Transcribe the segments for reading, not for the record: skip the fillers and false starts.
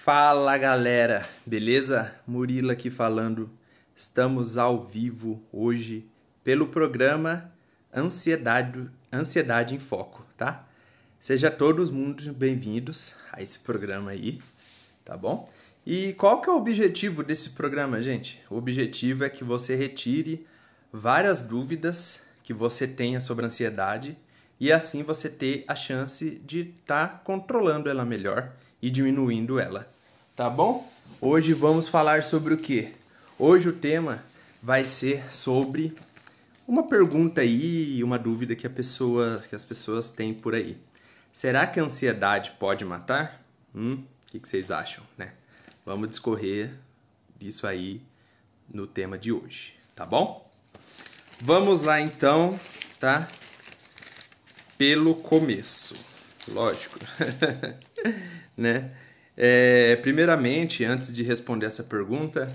Fala galera, beleza? Murilo aqui falando. Estamos ao vivo hoje pelo programa Ansiedade em Foco, tá? Sejam todos muito bem-vindos a esse programa aí, tá bom? E qual que é o objetivo desse programa, gente? O objetivo é que você retire várias dúvidas que você tenha sobre a ansiedade e assim você ter a chance de estar controlando ela melhor e diminuindo ela, tá bom? Hoje vamos falar sobre o quê? Hoje o tema vai ser sobre uma pergunta aí, uma dúvida que as pessoas têm por aí. Será que a ansiedade pode matar? O que vocês acham, né? Vamos discorrer disso aí no tema de hoje, tá bom? Vamos lá então, tá? Pelo começo, lógico, né? Primeiramente, antes de responder essa pergunta,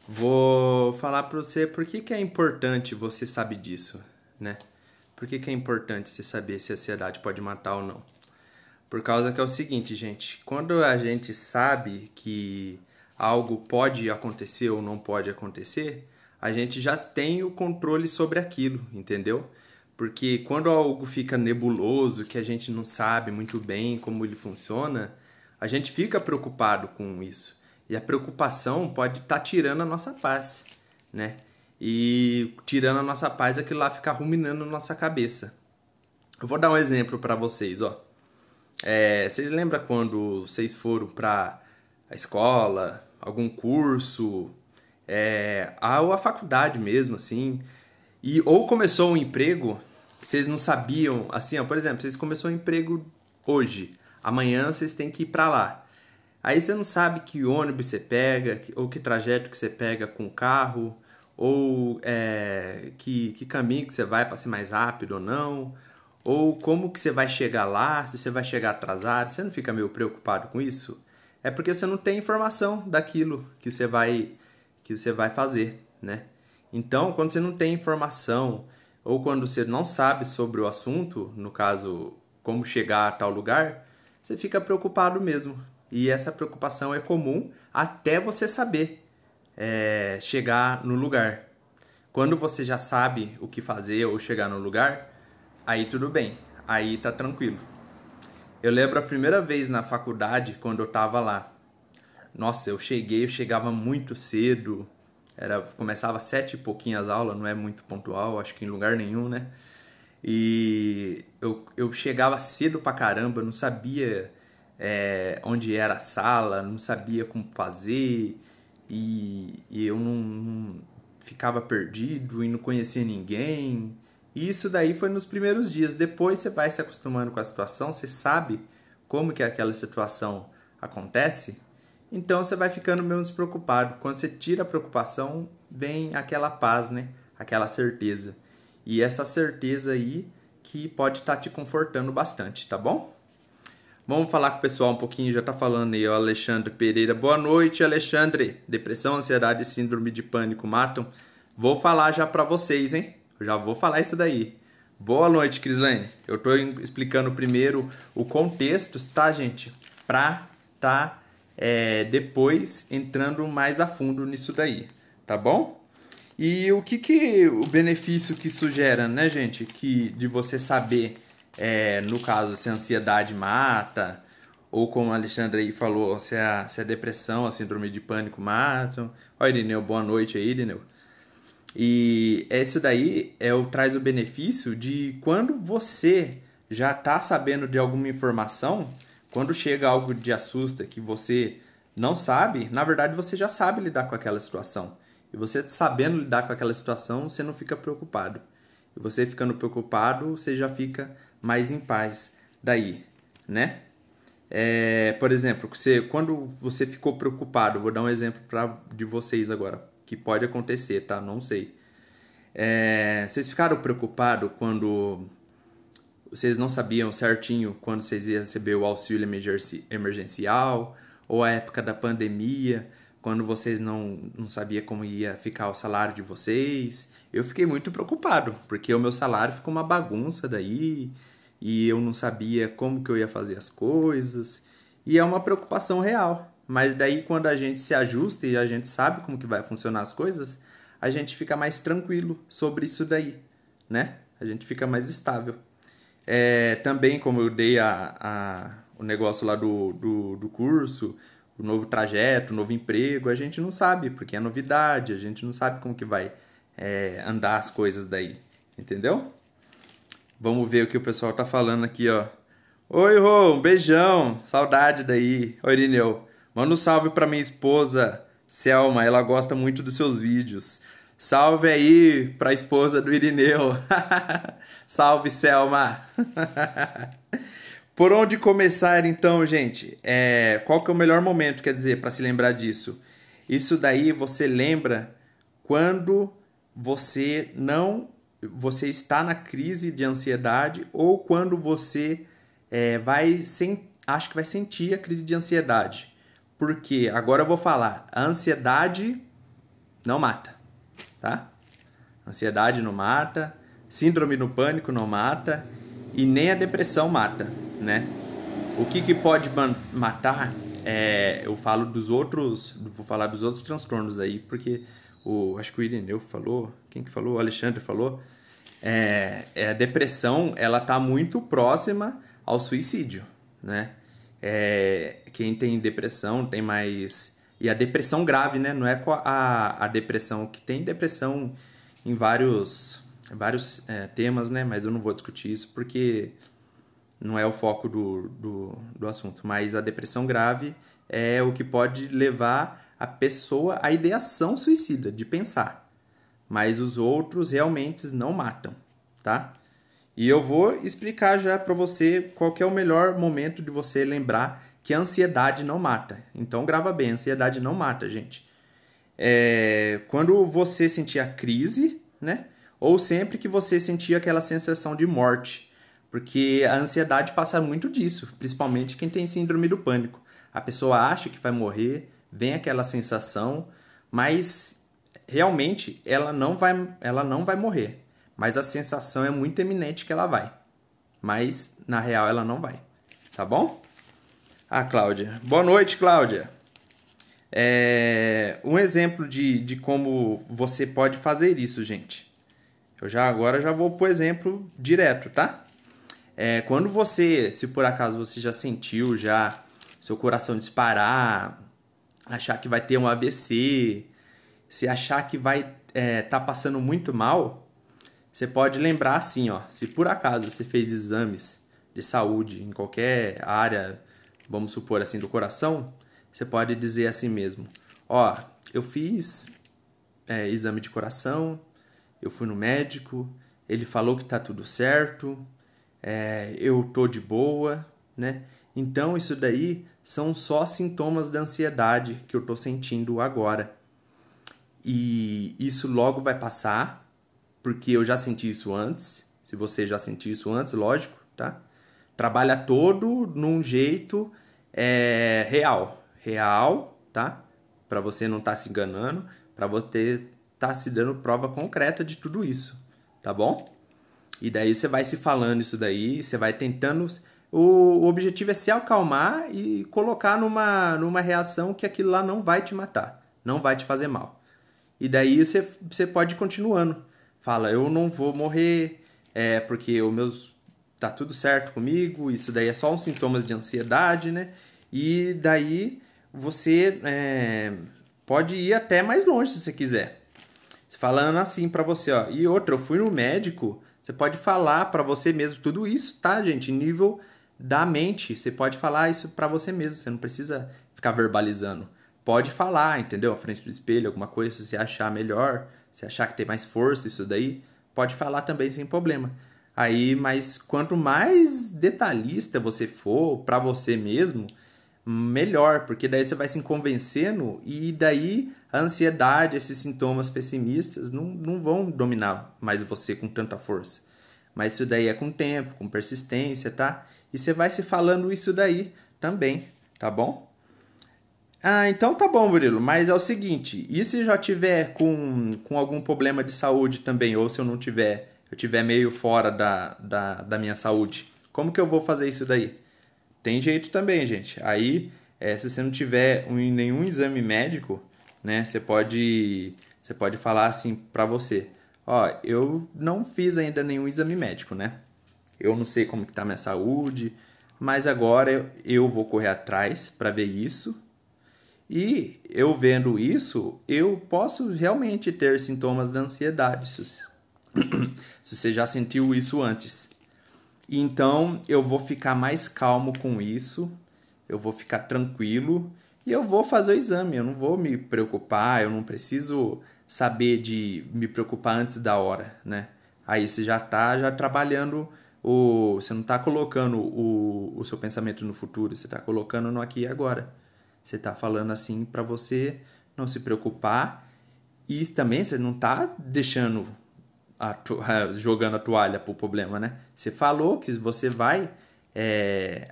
vou falar para você por que é importante você saber disso, né? Por que é importante você saber se a ansiedade pode matar ou não? Por causa que é o seguinte, gente, quando a gente sabe que algo pode acontecer ou não pode acontecer, a gente já tem o controle sobre aquilo, entendeu? Porque quando algo fica nebuloso, que a gente não sabe muito bem como ele funciona, a gente fica preocupado com isso. E a preocupação pode estar tirando a nossa paz, né? E tirando a nossa paz, aquilo lá fica ruminando na nossa cabeça. Eu vou dar um exemplo para vocês, ó. Vocês lembram quando vocês foram para a escola, algum curso, ou a faculdade mesmo, assim, ou começou um emprego que vocês não sabiam, assim, ó, por exemplo, vocês começou um emprego hoje, amanhã vocês têm que ir para lá. Aí você não sabe que ônibus você pega, ou que trajeto que você pega com o carro, ou que caminho que você vai para ser mais rápido ou não, ou como que você vai chegar lá, se você vai chegar atrasado. Você não fica meio preocupado com isso? É porque você não tem informação daquilo que você vai fazer, né? Então, quando você não tem informação ou quando você não sabe sobre o assunto, no caso, como chegar a tal lugar, você fica preocupado mesmo. E essa preocupação é comum até você saber chegar no lugar. Quando você já sabe o que fazer ou chegar no lugar, aí tudo bem, aí tá tranquilo. Eu lembro a primeira vez na faculdade, quando eu tava lá. Nossa, eu chegava muito cedo. Começava às 7 e pouquinho as aulas, não é muito pontual, acho que em lugar nenhum, né? E eu chegava cedo pra caramba, não sabia onde era a sala, não sabia como fazer, e eu não ficava perdido e não conhecia ninguém. E isso daí foi nos primeiros dias. Depois você vai se acostumando com a situação, você sabe como que aquela situação acontece, então você vai ficando menos preocupado. Quando você tira a preocupação, vem aquela paz, né? Aquela certeza. E essa certeza aí que pode estar te confortando bastante, tá bom? Vamos falar com o pessoal um pouquinho, já tá falando aí, o Alexandre Pereira. Boa noite, Alexandre. Depressão, ansiedade e síndrome de pânico matam? Vou falar já pra vocês, hein? Eu já vou falar isso daí. Boa noite, Crislane. Eu tô explicando primeiro o contexto, tá, gente? Pra depois entrando mais a fundo nisso daí, tá bom? E o o benefício que isso gera, né, gente? De você saber, no caso, se a ansiedade mata, ou como a Alexandre aí falou, se a depressão, a síndrome de pânico matam. Olha, Irineu, boa noite aí, Irineu. E isso daí traz o benefício de quando você já está sabendo de alguma informação, quando chega algo de assusta que você não sabe, na verdade você já sabe lidar com aquela situação. E você sabendo lidar com aquela situação, você não fica preocupado. E você ficando preocupado, você já fica mais em paz daí, né? Por exemplo, quando você ficou preocupado, vou dar um exemplo de vocês agora, que pode acontecer, tá? Não sei. Vocês ficaram preocupados quando vocês não sabiam certinho quando vocês iam receber o auxílio emergencial, ou a época da pandemia, quando vocês não sabiam como ia ficar o salário de vocês? Eu fiquei muito preocupado, porque o meu salário ficou uma bagunça daí, e eu não sabia como que eu ia fazer as coisas, e é uma preocupação real, mas daí quando a gente se ajusta e a gente sabe como que vai funcionar as coisas, a gente fica mais tranquilo sobre isso daí, né? A gente fica mais estável. Também, como eu dei o negócio lá do curso, o novo trajeto, o novo emprego, a gente não sabe, porque é novidade, a gente não sabe como que vai andar as coisas daí, entendeu? Vamos ver o que o pessoal tá falando aqui, ó. Oi, Rô, um beijão, saudade daí. Oi, Irineu. Manda um salve pra minha esposa, Selma, ela gosta muito dos seus vídeos. Salve aí pra esposa do Irineu. Salve, Selma. Por onde começar então, gente? Qual que é o melhor momento, quer dizer, para se lembrar disso? Isso daí você lembra quando você está na crise de ansiedade ou quando você acho que vai sentir a crise de ansiedade. Porque agora eu vou falar, a ansiedade não mata, tá? Ansiedade não mata, síndrome do pânico não mata e nem a depressão mata, né? O que pode matar, eu falo dos outros, vou falar dos outros transtornos aí, porque acho que o Irineu falou, quem que falou? O Alexandre falou, a depressão, ela tá muito próxima ao suicídio, né? Quem tem depressão tem mais... E a depressão grave, né? Não é a depressão que tem depressão em vários temas, né? Mas eu não vou discutir isso porque não é o foco do assunto. Mas a depressão grave é o que pode levar a pessoa à ideação suicida, de pensar. Mas os outros realmente não matam, tá? E eu vou explicar já para você qual que é o melhor momento de você lembrar que a ansiedade não mata. Então grava bem, a ansiedade não mata, gente. Quando você sentir a crise, né? Ou sempre que você sentir aquela sensação de morte. Porque a ansiedade passa muito disso, principalmente quem tem síndrome do pânico. A pessoa acha que vai morrer, vem aquela sensação, mas realmente ela não vai morrer. Mas a sensação é muito eminente que ela vai. Mas, na real, ela não vai. Tá bom? Cláudia. Boa noite, Cláudia. Um exemplo de como você pode fazer isso, gente. Agora já vou pro exemplo direto, tá? Quando você, se por acaso você já sentiu seu coração disparar, achar que vai ter um AVC, se achar que vai tá passando muito mal, você pode lembrar assim, ó, se por acaso você fez exames de saúde em qualquer área, vamos supor assim, do coração, você pode dizer assim mesmo, ó, eu fiz exame de coração, eu fui no médico, ele falou que tá tudo certo, eu tô de boa, né? Então isso daí são só sintomas da ansiedade que eu tô sentindo agora. E isso logo vai passar, porque eu já senti isso antes. Se você já sentiu isso antes, lógico, tá? Trabalha todo num jeito real, tá? Para você não estar se enganando, para você estar se dando prova concreta de tudo isso, tá bom? E daí você vai se falando isso daí, você vai tentando... O objetivo é se acalmar e colocar numa reação que aquilo lá não vai te matar, não vai te fazer mal. E daí você pode ir continuando. Fala, eu não vou morrer, porque tá tudo certo comigo, isso daí é só uns sintomas de ansiedade, né? E daí você pode ir até mais longe se você quiser. Falando assim pra você, ó. E outra, eu fui no médico, você pode falar pra você mesmo tudo isso, tá, gente? Em nível da mente, você pode falar isso pra você mesmo, você não precisa ficar verbalizando. Pode falar, entendeu? À frente do espelho, alguma coisa, se você achar melhor, se achar que tem mais força, isso daí, pode falar também sem problema. Aí, mas quanto mais detalhista você for pra você mesmo, melhor, porque daí você vai se convencendo e daí a ansiedade, esses sintomas pessimistas não vão dominar mais você com tanta força. Mas isso daí é com tempo, com persistência, tá? E você vai se falando isso daí também, tá bom? Então tá bom, Murilo, mas é o seguinte, e se eu já tiver com algum problema de saúde também, ou se eu não tiver, eu tiver meio fora da minha saúde, como que eu vou fazer isso daí? Tem jeito também, gente. Aí Se você não tiver nenhum exame médico, né, você pode falar assim para você, ó, eu não fiz ainda nenhum exame médico, né? Eu não sei como que tá a minha saúde, mas agora eu vou correr atrás para ver isso. E eu vendo isso, eu posso realmente ter sintomas da ansiedade, se você já sentiu isso antes. Então eu vou ficar mais calmo com isso, eu vou ficar tranquilo e eu vou fazer o exame. Eu não vou me preocupar, eu não preciso saber de me preocupar antes da hora, né? Aí você já está já trabalhando, você não está colocando o seu pensamento no futuro, você está colocando no aqui e agora. Você está falando assim para você não se preocupar e também você não está deixando jogando a toalha pro problema, né? Você falou que você vai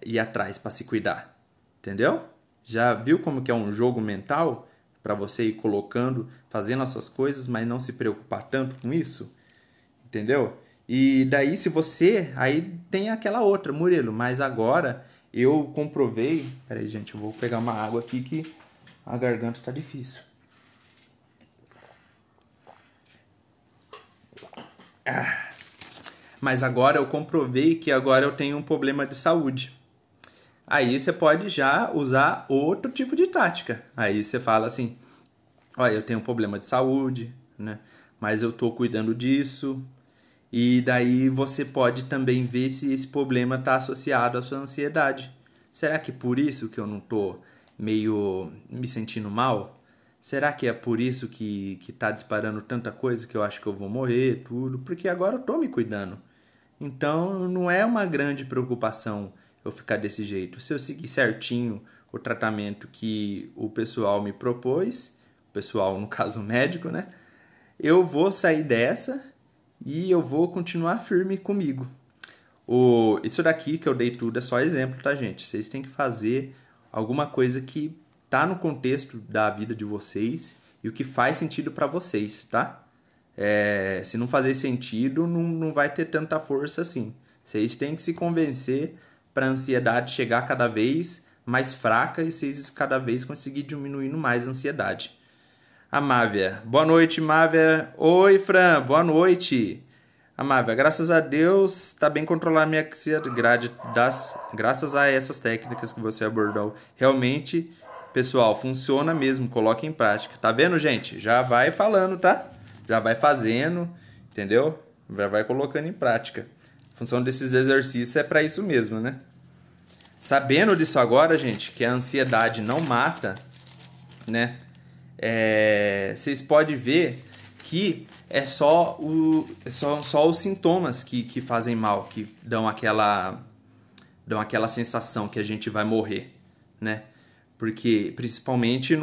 ir atrás para se cuidar, entendeu? Já viu como que é um jogo mental para você ir colocando, fazendo as suas coisas, mas não se preocupar tanto com isso, entendeu? E daí se você, aí tem aquela outra, Murilo, mas agora eu comprovei, peraí gente, eu vou pegar uma água aqui que a garganta tá difícil. Mas agora eu comprovei que agora eu tenho um problema de saúde. Aí você pode já usar outro tipo de tática. Aí você fala assim, olha, eu tenho um problema de saúde, né? Mas eu tô cuidando disso. E daí você pode também ver se esse problema está associado à sua ansiedade. Será que por isso que eu não tô meio me sentindo mal? Será que é por isso que tá disparando tanta coisa que eu acho que eu vou morrer, tudo? Porque agora eu tô me cuidando. Então não é uma grande preocupação eu ficar desse jeito. Se eu seguir certinho o tratamento que o pessoal me propôs, o pessoal, no caso médico, né? Eu vou sair dessa e eu vou continuar firme comigo. Isso daqui que eu dei tudo é só exemplo, tá, gente? Vocês têm que fazer alguma coisa que tá no contexto da vida de vocês e o que faz sentido para vocês, tá? Se não fazer sentido, não vai ter tanta força assim. Vocês têm que se convencer para a ansiedade chegar cada vez mais fraca e vocês cada vez conseguir diminuindo mais a ansiedade. A Mávia. Boa noite, Mávia. Oi, Fran. Boa noite. A Mávia, graças a Deus, está bem controlar minha ansiedade graças a essas técnicas que você abordou. Realmente, pessoal, funciona mesmo. Coloque em prática. Tá vendo, gente? Já vai falando, tá? Já vai fazendo, entendeu? Já vai colocando em prática. A função desses exercícios é para isso mesmo, né? Sabendo disso agora, gente, que a ansiedade não mata, né? Vocês podem ver que são só os sintomas que fazem mal, que dão aquela sensação que a gente vai morrer, né? Porque principalmente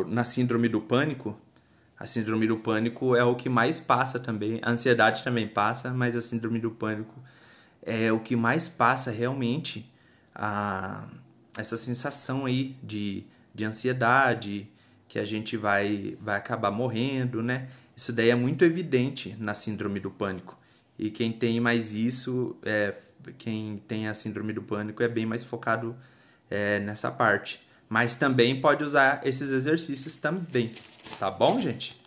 na síndrome do pânico, a síndrome do pânico é o que mais passa também. A ansiedade também passa, mas a síndrome do pânico é o que mais passa realmente essa sensação aí de ansiedade, que a gente vai acabar morrendo, né? Isso daí é muito evidente na síndrome do pânico. E quem tem mais isso, quem tem a síndrome do pânico é bem mais focado nessa parte. Mas também pode usar esses exercícios também, tá bom, gente?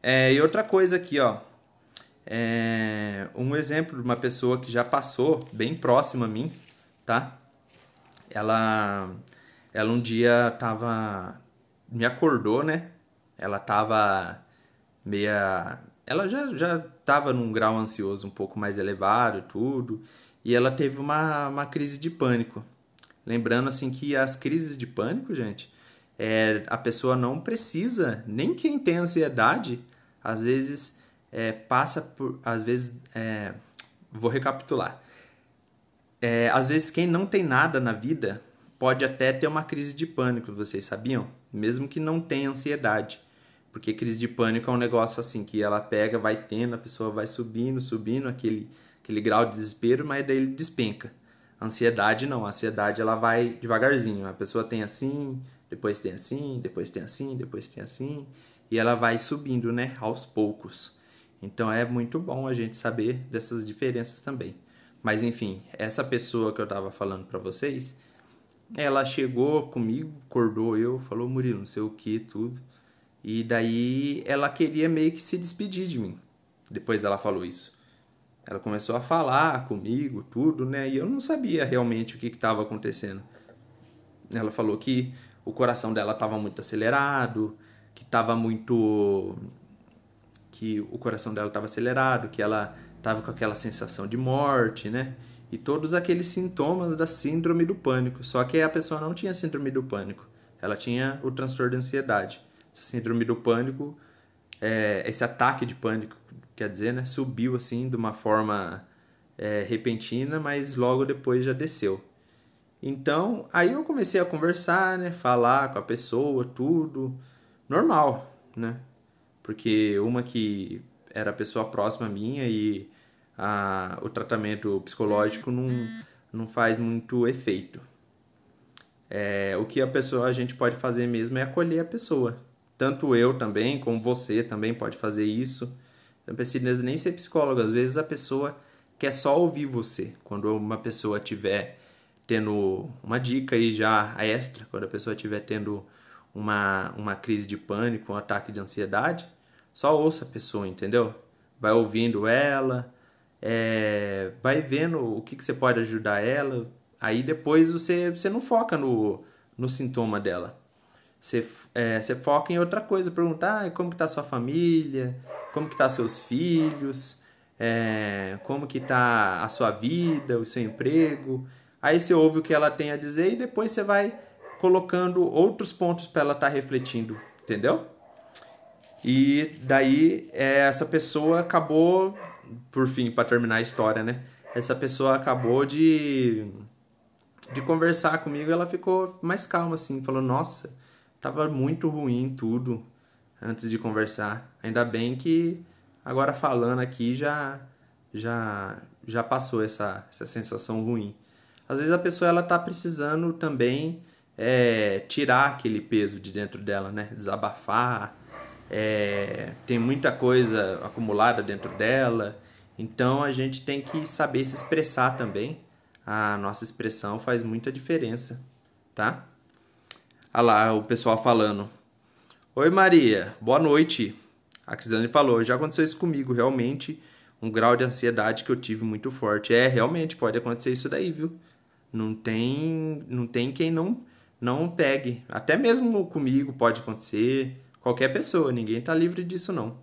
E outra coisa aqui, ó. Um exemplo de uma pessoa que já passou bem próxima a mim, tá? Ela um dia me acordou, né? Ela tava ela já tava num grau ansioso um pouco mais elevado e tudo, e ela teve uma crise de pânico. Lembrando assim que as crises de pânico, gente, a pessoa não precisa, nem quem tem ansiedade, às vezes passa por, às vezes, vou recapitular. Às vezes quem não tem nada na vida pode até ter uma crise de pânico, vocês sabiam? Mesmo que não tenha ansiedade. Porque crise de pânico é um negócio assim, que ela pega, vai tendo, a pessoa vai subindo aquele grau de desespero, mas daí ele despenca. A ansiedade não, a ansiedade ela vai devagarzinho. A pessoa tem assim, depois tem assim, depois tem assim, depois tem assim, e ela vai subindo, né, aos poucos. Então é muito bom a gente saber dessas diferenças também. Mas enfim, essa pessoa que eu tava falando pra vocês, ela chegou comigo, acordou eu, falou, Murilo, não sei o que, tudo. E daí ela queria meio que se despedir de mim. Depois ela falou isso. Ela começou a falar comigo, tudo, né? E eu não sabia realmente o que estava acontecendo. Ela falou que o coração dela estava muito acelerado, que estava muito... que o coração dela estava acelerado, que ela estava com aquela sensação de morte, né? E todos aqueles sintomas da síndrome do pânico. Só que a pessoa não tinha síndrome do pânico. Ela tinha o transtorno de ansiedade. Essa síndrome do pânico, esse ataque de pânico, quer dizer, né? Subiu assim de uma forma repentina, mas logo depois já desceu. Então, aí eu comecei a conversar, né? Falar com a pessoa, tudo normal, né? Porque uma que era a pessoa próxima minha e o tratamento psicológico não faz muito efeito. O que a gente pode fazer mesmo é acolher a pessoa. Tanto eu também, como você também pode fazer isso. Não precisa nem ser psicólogo. Às vezes a pessoa quer só ouvir você. Quando uma pessoa estiver tendo uma dica aí já extra, quando a pessoa estiver tendo uma crise de pânico, um ataque de ansiedade, só ouça a pessoa, entendeu? Vai ouvindo ela, vai vendo o que você pode ajudar ela. Aí depois você não foca no sintoma dela. Você foca em outra coisa, perguntar como que tá sua família, como que tá seus filhos, como que tá a sua vida, o seu emprego. Aí você ouve o que ela tem a dizer e depois você vai colocando outros pontos para ela estar refletindo, entendeu? E daí essa pessoa acabou, por fim, para terminar a história, né? Essa pessoa acabou de conversar comigo, ela ficou mais calma assim, falou: "Nossa, tava muito ruim tudo antes de conversar. Ainda bem que agora falando aqui já passou essa sensação ruim." Às vezes a pessoa ela tá precisando também tirar aquele peso de dentro dela, né? Desabafar. Tem muita coisa acumulada dentro dela, então a gente tem que saber se expressar também. A nossa expressão faz muita diferença, tá? Olha lá o pessoal falando: "Oi Maria, boa noite." A Crislane falou: "Já aconteceu isso comigo, realmente, um grau de ansiedade que eu tive muito forte." Realmente pode acontecer isso daí, viu? Não tem quem não pegue. Até mesmo comigo pode acontecer. Qualquer pessoa, ninguém tá livre disso não.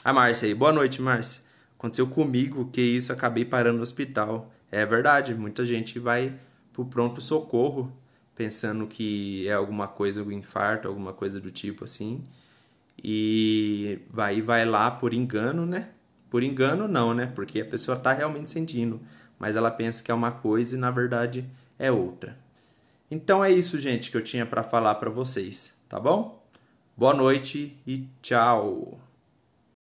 A Márcia aí, boa noite, Márcia. Aconteceu comigo, que isso, acabei parando no hospital. É verdade, muita gente vai pro pronto-socorro pensando que é alguma coisa, um infarto, alguma coisa do tipo assim. E vai lá por engano, né? Por engano não, né? Porque a pessoa tá realmente sentindo, mas ela pensa que é uma coisa e na verdade é outra. Então é isso, gente, que eu tinha para falar para vocês, tá bom? Boa noite e tchau.